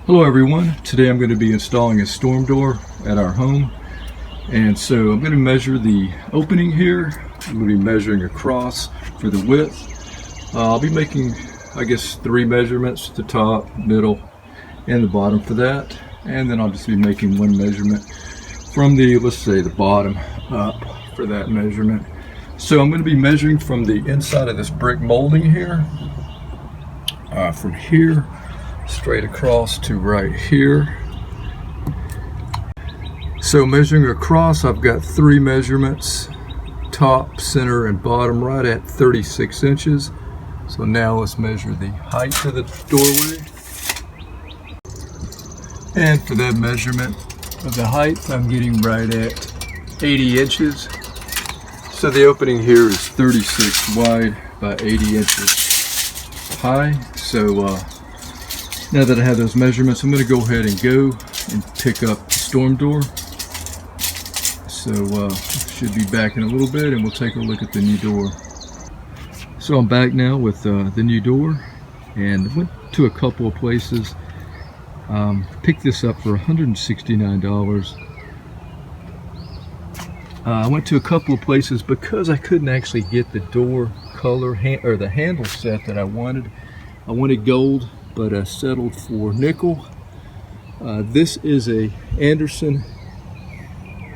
Hello everyone, today I'm going to be installing a storm door at our home, and so I'm going to measure the opening here. I'm going to be measuring across for the width. I'll be making, I guess, 3 measurements: the top, middle, and the bottom for that, and then I'll just be making 1 measurement from the, let's say, the bottom up for that measurement. So I'm going to be measuring from the inside of this brick molding here, from here straight across to right here. So measuring across, I've got 3 measurements: top, center, and bottom, right at 36 inches. So now let's measure the height of the doorway. And for that measurement of the height, I'm getting right at 80 inches. So the opening here is 36 wide by 80 inches high. So now that I have those measurements, I'm going to go ahead and go and pick up the storm door. So should be back in a little bit and we'll take a look at the new door. So I'm back now with the new door, and went to a couple of places. Picked this up for $169. I went to a couple of places because I couldn't actually get the door color or the handle set that I wanted. I wanted gold, but I settled for nickel. This is a Andersen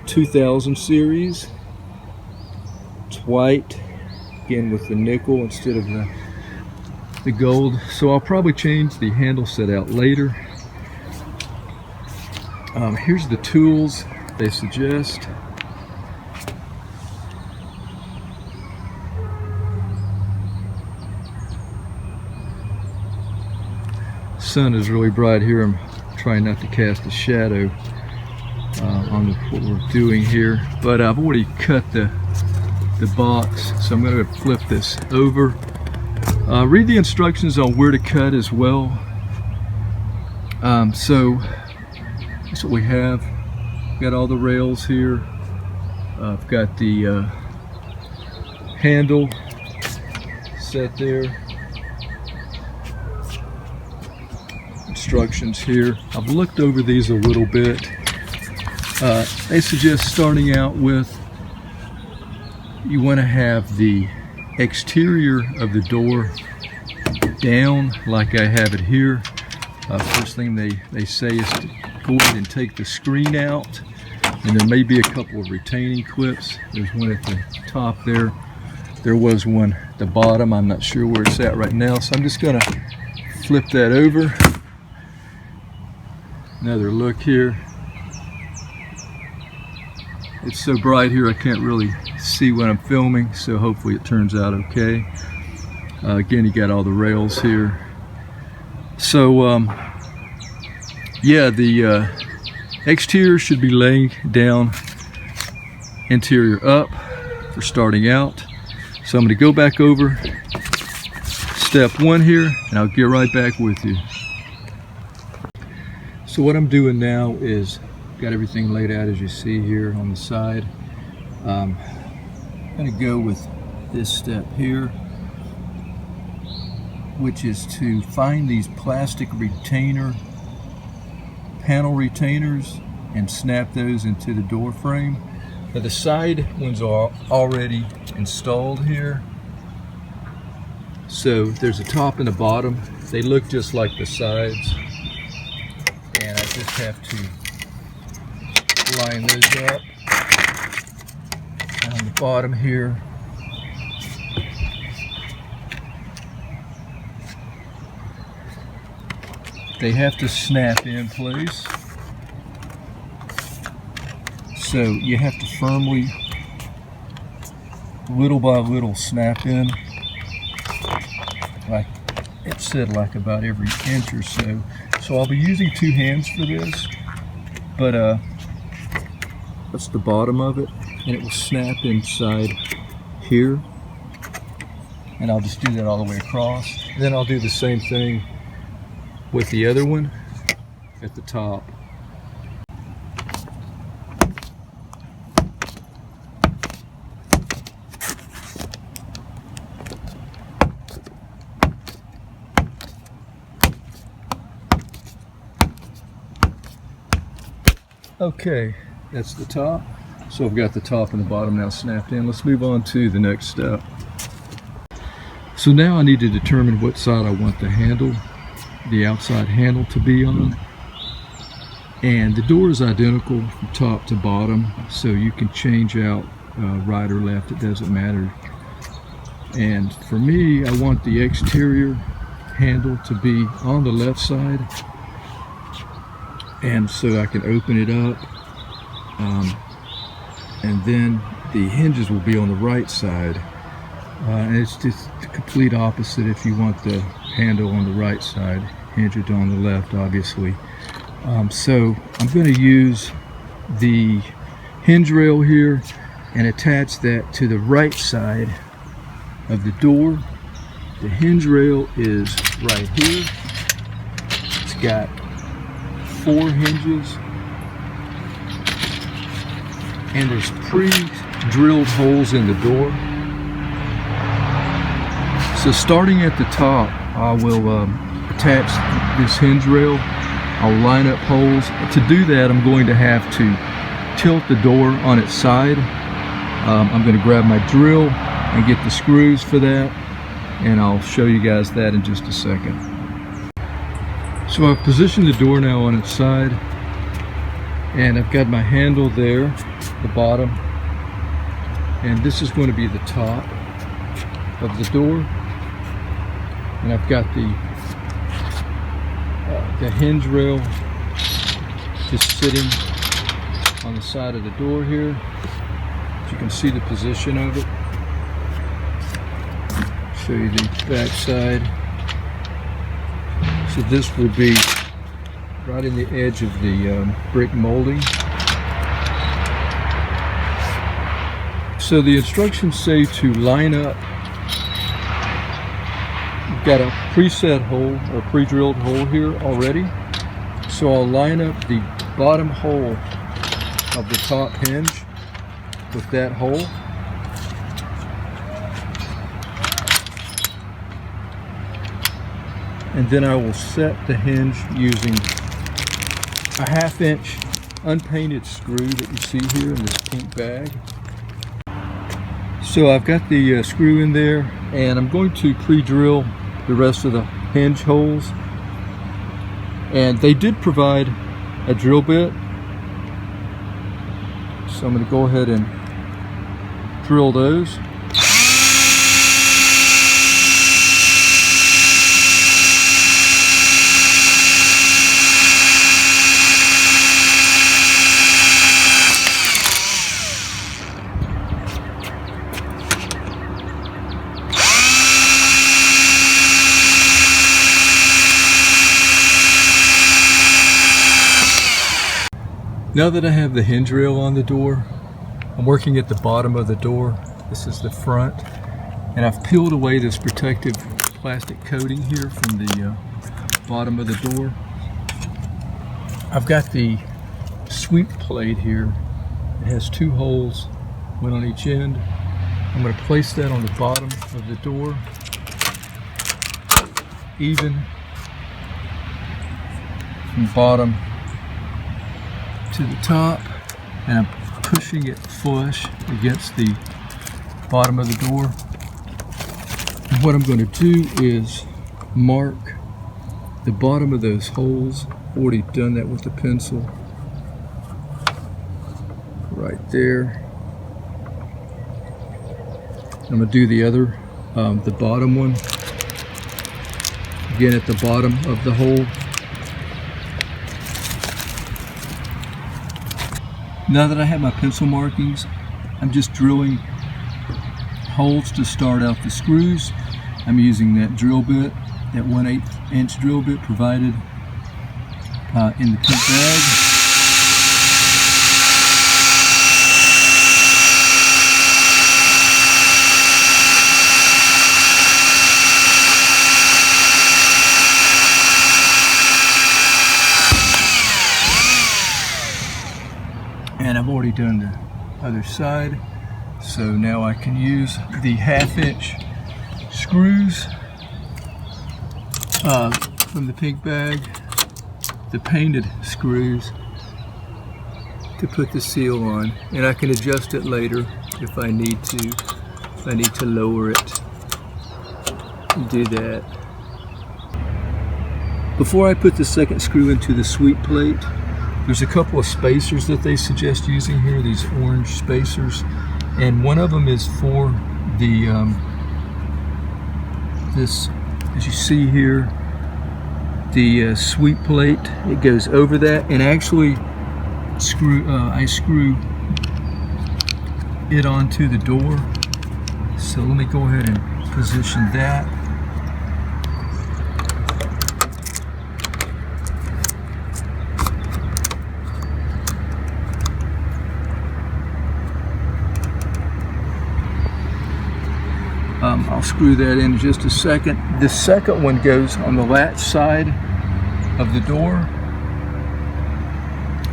2000 series. It's white, again with the nickel instead of the gold. So I'll probably change the handle set out later. Here's the tools they suggest. Sun is really bright here. I'm trying not to cast a shadow on what we're doing here, but I've already cut the box, so I'm going to flip this over. Read the instructions on where to cut as well. So that's what we have. Got all the rails here. I've got the handle set there. Instructions here. I've looked over these a little bit. They suggest starting out with, you want to have the exterior of the door down like I have it here. First thing they say is to go ahead and take the screen out, and there may be a couple of retaining clips. There's one at the top there. There was one at the bottom. I'm not sure where it's at right now, so I'm just going to flip that over. Another look here. It's so bright here I can't really see what I'm filming, so hopefully it turns out okay. Again, you got all the rails here. So yeah, the exterior should be laying down, interior up for starting out. So I'm going to go back over step 1 here, and I'll get right back with you. So what I'm doing now is got everything laid out as you see here on the side. I'm going to go with this step here, which is to find these plastic panel retainers and snap those into the door frame. Now the side ones are already installed here. So there's a top and a bottom. They look just like the sides. And I just have to line those up. And on the bottom here, they have to snap in place. So you have to firmly, little by little, snap in. Like it said, like about every inch or so. So I'll be using 2 hands for this, but that's the bottom of it, and it will snap inside here. And I'll just do that all the way across. Then I'll do the same thing with the other one at the top. Okay, that's the top. So I've got the top and the bottom now snapped in. Let's move on to the next step. So now I need to determine what side I want the outside handle to be on. And the door is identical from top to bottom, so you can change out right or left, it doesn't matter. And for me, I want the exterior handle to be on the left side, and so I can open it up, and then the hinges will be on the right side. And it's just the complete opposite if you want the handle on the right side, hinge it on the left, obviously. So I'm going to use the hinge rail here and attach that to the right side of the door. The hinge rail is right here. It's got 4 hinges, and there's pre-drilled holes in the door. So starting at the top, I will attach this hinge rail. I'll line up holes. To do that, I'm going to have to tilt the door on its side. I'm going to grab my drill and get the screws for that, and I'll show you guys that in just a second. So I've positioned the door now on its side, and I've got my handle there, the bottom, and this is going to be the top of the door, and I've got the hinge rail just sitting on the side of the door here. You can see the position of it. Show you the back side. So this will be right in the edge of the brick molding. So the instructions say to line up. You've got a preset hole or pre-drilled hole here already. So I'll line up the bottom hole of the top hinge with that hole. And then I will set the hinge using a 1/2 inch unpainted screw that you see here in this pink bag. So I've got the screw in there, and I'm going to pre-drill the rest of the hinge holes. And they did provide a drill bit, so I'm going to go ahead and drill those. Now that I have the hinge rail on the door, I'm working at the bottom of the door. This is the front, and I've peeled away this protective plastic coating here from the bottom of the door. I've got the sweep plate here. It has 2 holes, one on each end. I'm going to place that on the bottom of the door, even from bottom to the top, and I'm pushing it flush against the bottom of the door. And what I'm going to do is mark the bottom of those holes. I've already done that with the pencil right there. I'm going to do the other, the bottom one, again at the bottom of the hole. Now that I have my pencil markings, I'm just drilling holes to start out the screws. I'm using that drill bit, that 1/8 inch drill bit provided in the pink bag. And I've already done the other side, so now I can use the 1/2 inch screws from the pink bag, the painted screws, to put the seal on, and I can adjust it later if I need to lower it. Do that. Before I put the second screw into the sweep plate, there's a couple of spacers that they suggest using here, these orange spacers, and one of them is for the this, as you see here, the sweep plate. It goes over that, and actually I screw it onto the door. So let me go ahead and position that. I'll screw that in just a second. The second one goes on the latch side of the door,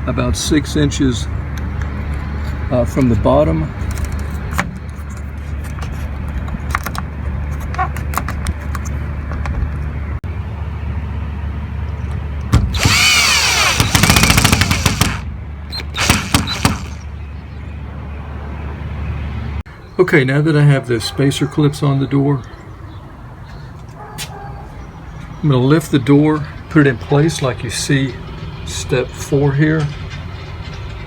about 6 inches from the bottom. Okay, now that I have the spacer clips on the door, I'm going to lift the door, put it in place like you see step 4 here.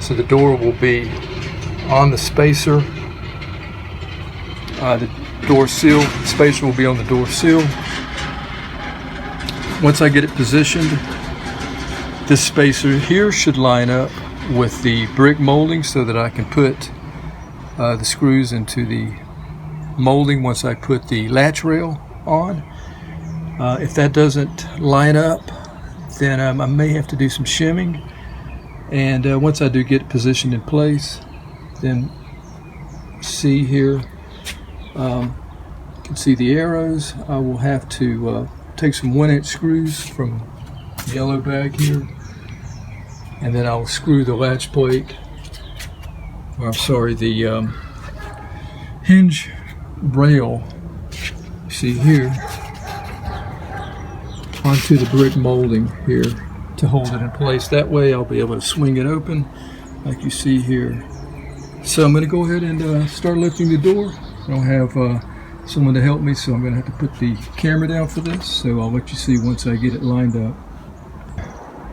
So the door will be on the spacer. The door seal, spacer will be on the door seal. Once I get it positioned, this spacer here should line up with the brick molding so that I can put the screws into the molding once I put the latch rail on. If that doesn't line up, then I may have to do some shimming, and once I do get it positioned in place, then see here, you can see the arrows. I will have to take some 1-inch screws from the yellow bag here, and then I'll screw the latch plate, or I'm sorry, the hinge rail, you see here, onto the brick molding here to hold it in place. That way I'll be able to swing it open like you see here. So I'm going to go ahead and start lifting the door. I don't have someone to help me, so I'm going to have to put the camera down for this, so I'll let you see once I get it lined up.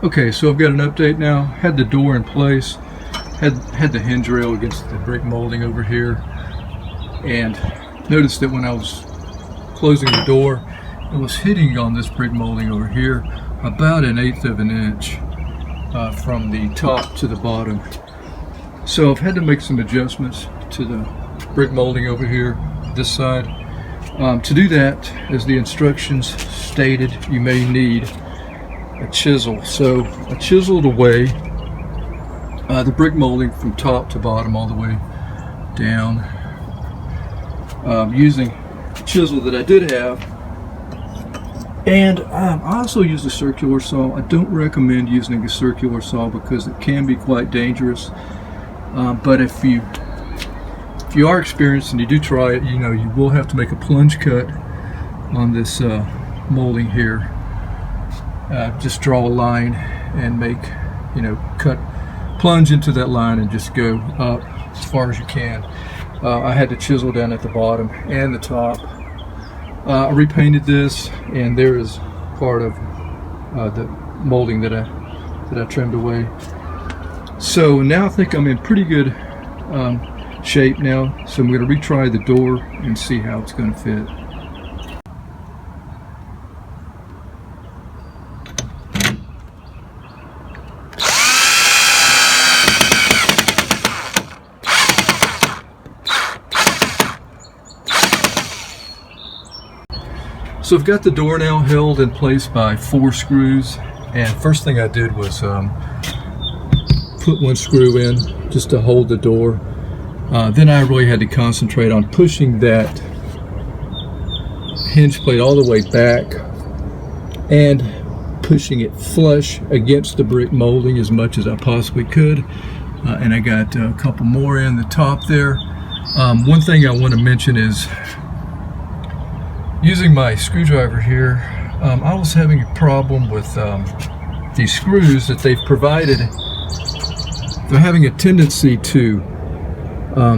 Okay, so I've got an update now. Had the door in place, had the hinge rail against the brick molding over here, and noticed that when I was closing the door, it was hitting on this brick molding over here about 1/8 of an inch from the top to the bottom. So I've had to make some adjustments to the brick molding over here, this side. To do that, as the instructions stated, you may need a chisel. So I chiseled away the brick molding from top to bottom all the way down, using a chisel that I did have. And I also used a circular saw. I don't recommend using a circular saw because it can be quite dangerous. But if you are experienced and you do try it, you know you will have to make a plunge cut on this molding here. Just draw a line and make, plunge into that line and just go up as far as you can. I had to chisel down at the bottom and the top. I repainted this, and there is part of the molding that I trimmed away. So now I think I'm in pretty good shape now. So I'm going to retry the door and see how it's going to fit. So I've got the door now held in place by 4 screws, and first thing I did was put 1 screw in just to hold the door. Then I really had to concentrate on pushing that hinge plate all the way back and pushing it flush against the brick molding as much as I possibly could. And I got a couple more in the top there. One thing I want to mention is, using my screwdriver here, I was having a problem with these screws that they've provided they're having a tendency to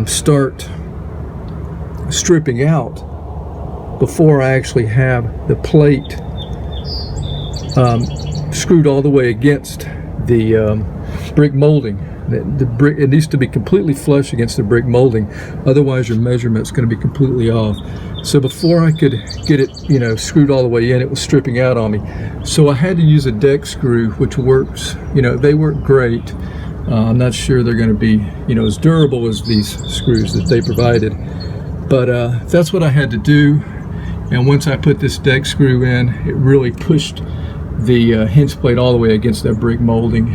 start stripping out before I actually have the plate screwed all the way against the brick molding. The brick, it needs to be completely flush against the brick molding, otherwise your measurement's going to be completely off. So before I could get it, screwed all the way in, it was stripping out on me. So I had to use a deck screw, which works. They work great. I'm not sure they're going to be, as durable as these screws that they provided, but that's what I had to do. And once I put this deck screw in, it really pushed the hinge plate all the way against that brick molding.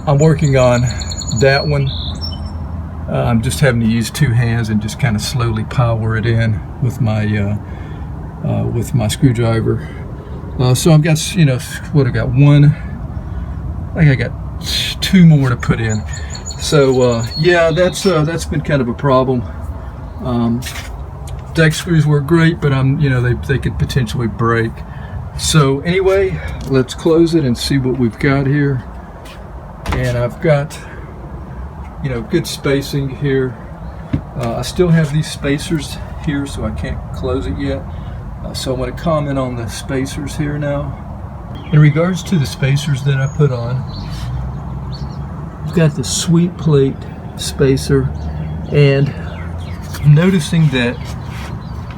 I'm working on that one. I'm just having to use two hands and just kind of slowly power it in with my screwdriver. So I've got, what I got one. I think I got two more to put in. So yeah, that's been kind of a problem. Deck screws work great, but they could potentially break. So anyway, let's close it and see what we've got here. And I've got, good spacing here. I still have these spacers here, so I can't close it yet. So I'm going to comment on the spacers here now. In regards to the spacers that I put on, I've got the sweep plate spacer, and I'm noticing that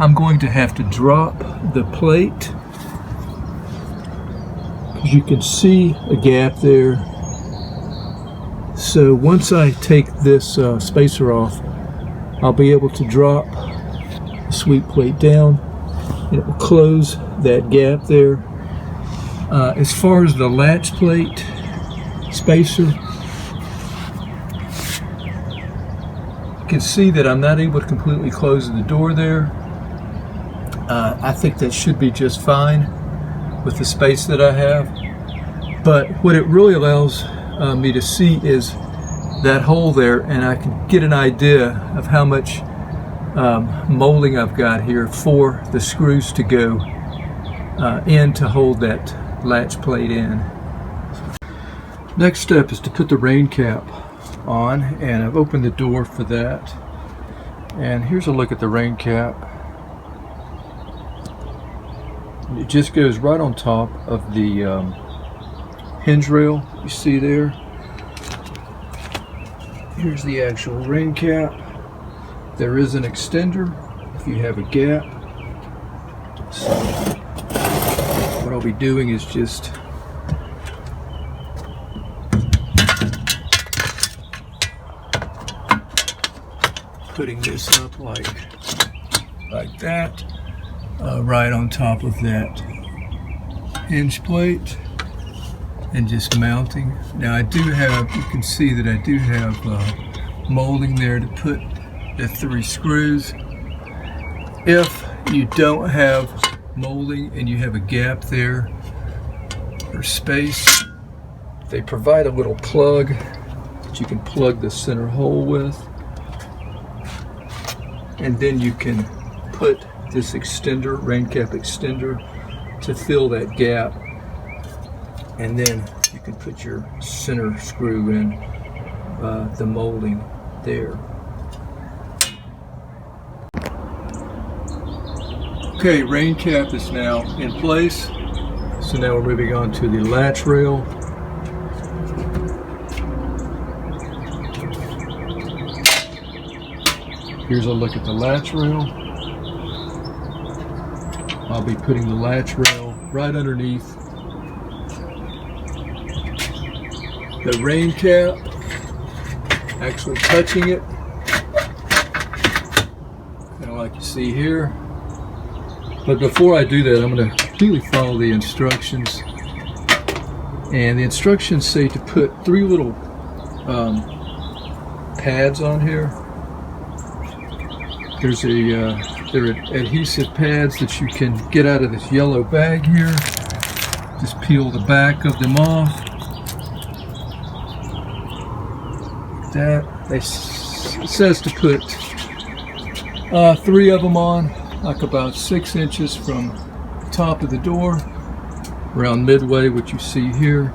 I'm going to have to drop the plate, because you can see a gap there. So once I take this spacer off, I'll be able to drop the sweep plate down, and it will close that gap there. As far as the latch plate spacer, you can see that I'm not able to completely close the door there. I think that should be just fine with the space that I have. But what it really allows me to see is that hole there, and I can get an idea of how much molding I've got here for the screws to go in to hold that latch plate in. Next step is to put the rain cap on, and I've opened the door for that. And here's a look at the rain cap. It just goes right on top of the hinge rail you see there. Here's the actual rain cap. There is an extender if you have a gap. So what I'll be doing is just putting this up like that, right on top of that hinge plate, and just mounting. Now I do have, you can see that I do have molding there to put the 3 screws. If you don't have molding and you have a gap there or space, they provide a little plug that you can plug the center hole with, and then you can put this extender, rain cap extender, to fill that gap, and then you can put your center screw in the molding there. Okay, rain cap is now in place. So now we're moving on to the latch rail. Here's a look at the latch rail. I'll be putting the latch rail right underneath the rain cap, actually touching it, kind of like you see here. But before I do that, I'm going to completely follow the instructions. And the instructions say to put 3 little pads on here. They're adhesive pads that you can get out of this yellow bag here. Just peel the back of them off. That it says to put 3 of them on, like about 6 inches from the top of the door, around midway, what you see here.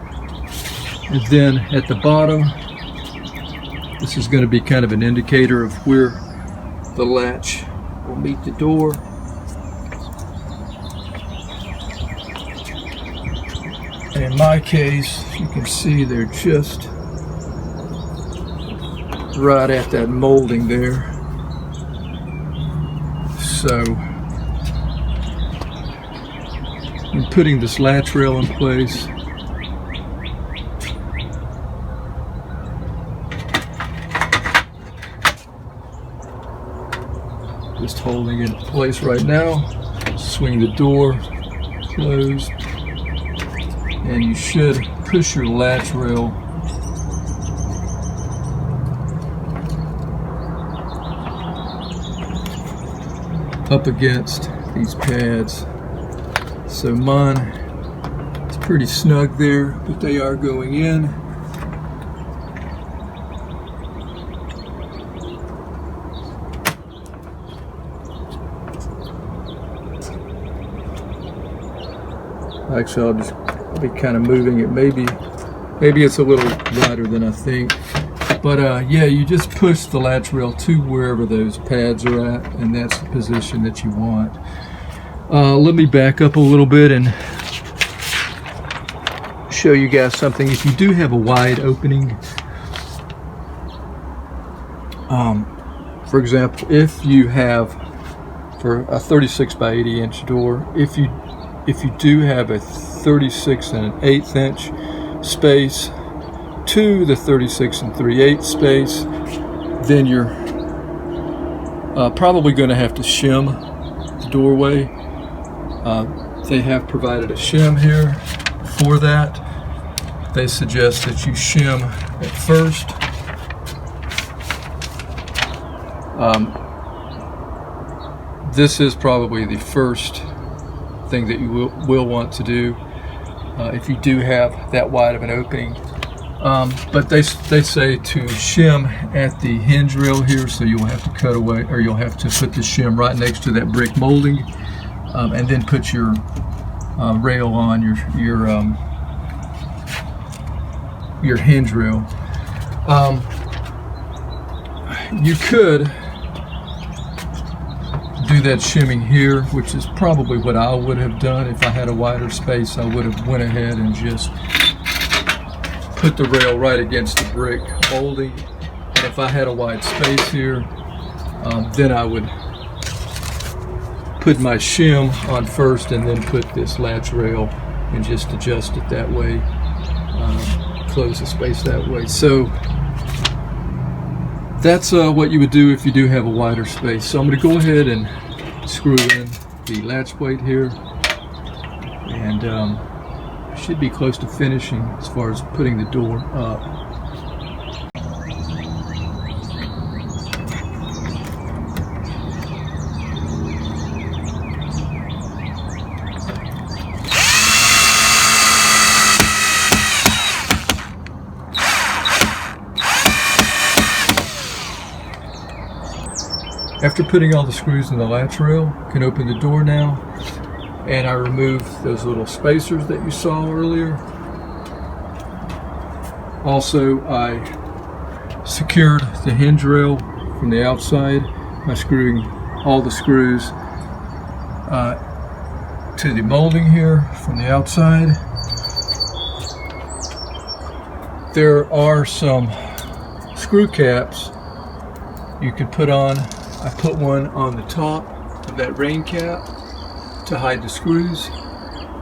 And then at the bottom, this is going to be kind of an indicator of where the latch will meet the door. And in my case, you can see they're just right at that molding there. So I'm putting this latch rail in place. Just holding it in place right now. Swing the door closed, and you should push your latch rail up against these pads. So mine is pretty snug there, but they are going in. Actually, I'll be kind of moving it. Maybe it's a little wider than I think. But yeah, you just push the latch rail to wherever those pads are at, and that's the position that you want. Let me back up a little bit and show you guys something. If you do have a wide opening, for example, if you have, for a 36 by 80 inch door, if you do have a 36 and an 1/8 inch space to the 36 and 3/8 space, then you're probably going to have to shim the doorway. They have provided a shim here for that. They suggest that you shim at first. This is probably the first thing that you will want to do if you do have that wide of an opening. But they say to shim at the hinge rail here, so you'll have to cut away, or you'll have to put the shim right next to that brick molding, and then put your rail on your hinge rail. You could do that shimming here, which is probably what I would have done if I had a wider space. I would have went ahead and just put the rail right against the brick molding. And if I had a wide space here, then I would put my shim on first and then put this latch rail and just adjust it that way, close the space that way. So that's what you would do if you do have a wider space. So I'm going to go ahead and screw in the latch plate here, and should be close to finishing as far as putting the door up. After putting all the screws in the latch rail, you can open the door now, and I removed those little spacers that you saw earlier. Also, I secured the hinge rail from the outside by screwing all the screws to the molding here from the outside. There are some screw caps you could put on. I put one on the top of that rain cap to hide the screws.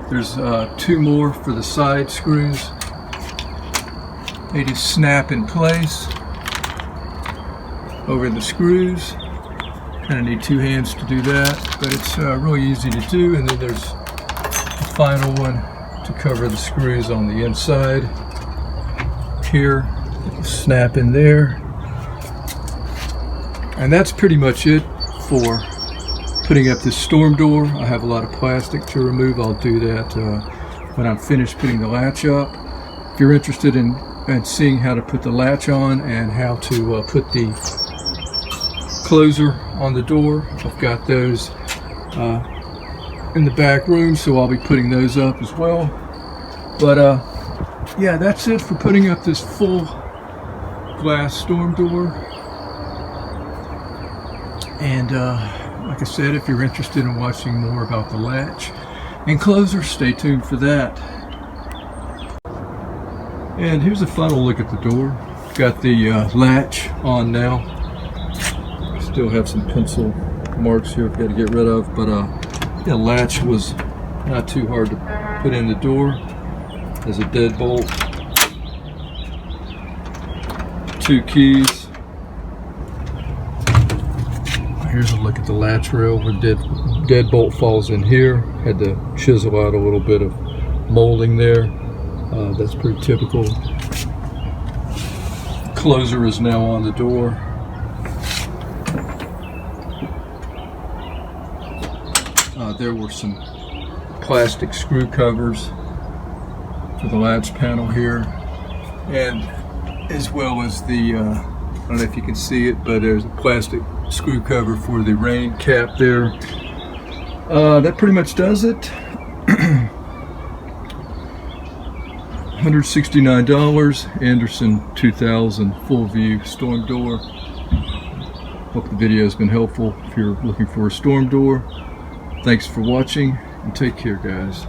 There's two more for the side screws. They just snap in place over the screws. Kind of need two hands to do that, but it's really easy to do. And then there's the final one to cover the screws on the inside. Here, snap in there. And that's pretty much it for putting up this storm door. I have a lot of plastic to remove. I'll do that when I'm finished putting the latch up. If you're interested in seeing how to put the latch on and how to put the closer on the door, I've got those in the back room, so I'll be putting those up as well. But yeah, that's it for putting up this full glass storm door. And like I said, if you're interested in watching more about the latch and closer, stay tuned for that. And here's a final look at the door. Got the latch on now. Still have some pencil marks here I've got to get rid of, but yeah, latch was not too hard to put in the door. There's a deadbolt, 2 keys. Here's a look at the latch rail where deadbolt falls in here. Had to chisel out a little bit of molding there. That's pretty typical. Closer is now on the door. There were some plastic screw covers for the latch panel here, and as well as the I don't know if you can see it, but there's a plastic screw cover for the rain cap there. That pretty much does it. $169, Andersen 2000 Fullview storm door. Hope the video has been helpful if you're looking for a storm door. Thanks for watching, and take care, guys.